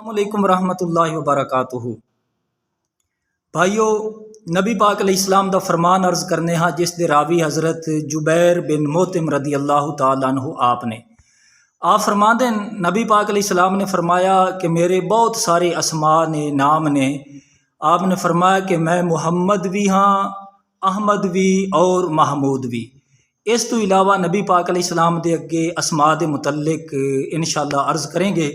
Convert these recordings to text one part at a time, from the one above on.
अस्सलामुअलैकुम रहमतुल्लाहि व बरकातुहू। भाइयों, नबी पाक अलैहिस्सलाम दा फरमान अर्ज़ करने हाँ जिस दे रावी हज़रत जुबैर बिन मोतिम रदी अल्लाह तआला अन्हु आपने आप फरमाते नबी पाक अलैहिस्सलाम ने फरमाया कि मेरे बहुत सारे असमा ने नाम ने। आपने फरमाया कि मैं मुहम्मद भी हाँ, अहमद भी और महमूद भी। इस तो इलावा नबी पाक अलैहिस्सलाम दे अगे असमा दे मुतल्लिक इंशाअल्लाह अर्ज़ करेंगे।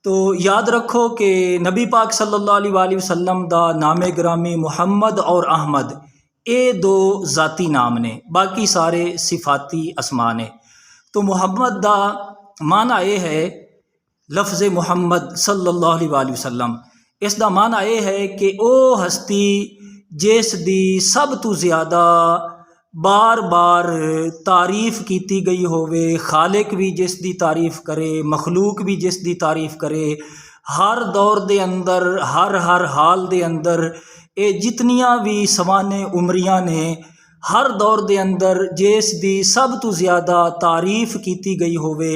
तो याद रखो कि नबी पाक सल्लल्लाहु अलैहि वसल्लम दा नामे ग्रामी मुहम्मद और अहमद ये दो ज़ाती नाम ने, बाकी सारे सिफाती असमा ने। तो मुहम्मद दा माना ये है लफ्ज़ मुहम्मद सल्लल्लाहु अलैहि वसल्लम, इस दा माना ये है कि ओ हस्ती जिस दी सब तो ज़्यादा बार बार तारीफ़ की गई होवे, खालिक भी जिस दी तारीफ़ करे, मखलूक भी जिस दी तारीफ़ करे, हर दौर दे अंदर हर हाल दे अंदर ये जितनियां भी सवाने उमरियां ने, हर दौर दे अंदर जिस दी सब तो ज़्यादा तारीफ़ की गई होवे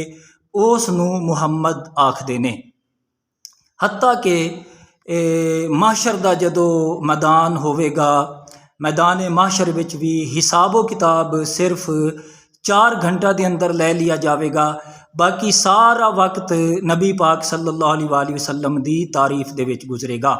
उस नू मुहम्मद आखदे ने। हत्ता कि माशर दा जदों मैदान होवेगा, मैदान माशर विच भी हिसाबो किताब सिर्फ 4 घंटा के अंदर ले लिया जाएगा, बाकी सारा वक्त नबी पाक सल्लल्लाहु अलैहि वसल्लम दी तारीफ दे विच गुजरेगा।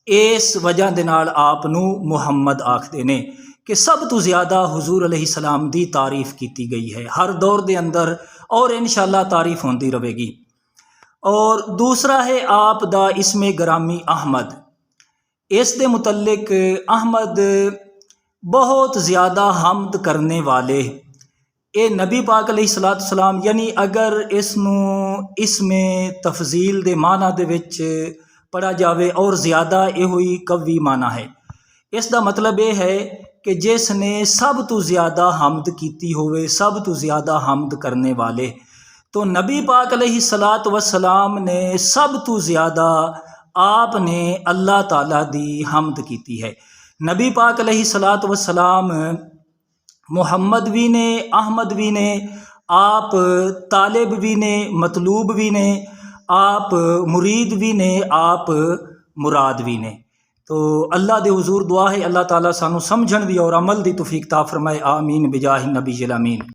इस वजह दे नाल आप नू मुहम्मद आखदे ने कि सब तो ज़्यादा हुजूर अलैहिस्सलाम दी तारीफ की गई है हर दौर दे अंदर, और इंशाअल्लाह तारीफ होंदी रहेगी। और दूसरा है आप दा इसमें ग्रामी अहमद। इस दे मुतल्लिक अहमद बहुत ज़्यादा हमद करने वाले ये नबी पाक अलैहिस्सलाम, यानी अगर इसमें तफजील दे माना दे विच पढ़ा जावे और ज़्यादा ये हुई कवी माना है। इसका मतलब ये है कि जिसने सब तो ज़्यादा हमद की होवे, सब तो ज़्यादा हमद करने वाले। तो नबी पाक अलैहिस्सलाम ने सब तो ज़्यादा आपने अल्लाह ताला दी हमद की है। नबी पाक अलैहिस्सलाम मुहम्मद भी ने, अहमद भी ने, आप तालिब भी ने, मतलूब भी ने, आप मुरीद भी ने, आप मुराद भी ने। तो अल्लाह दे हुजूर दुआ है अल्लाह ताला सानू समझण दी और अमल दी तौफीक ता फरमाए। आमीन बिजाहि नबी अमीन।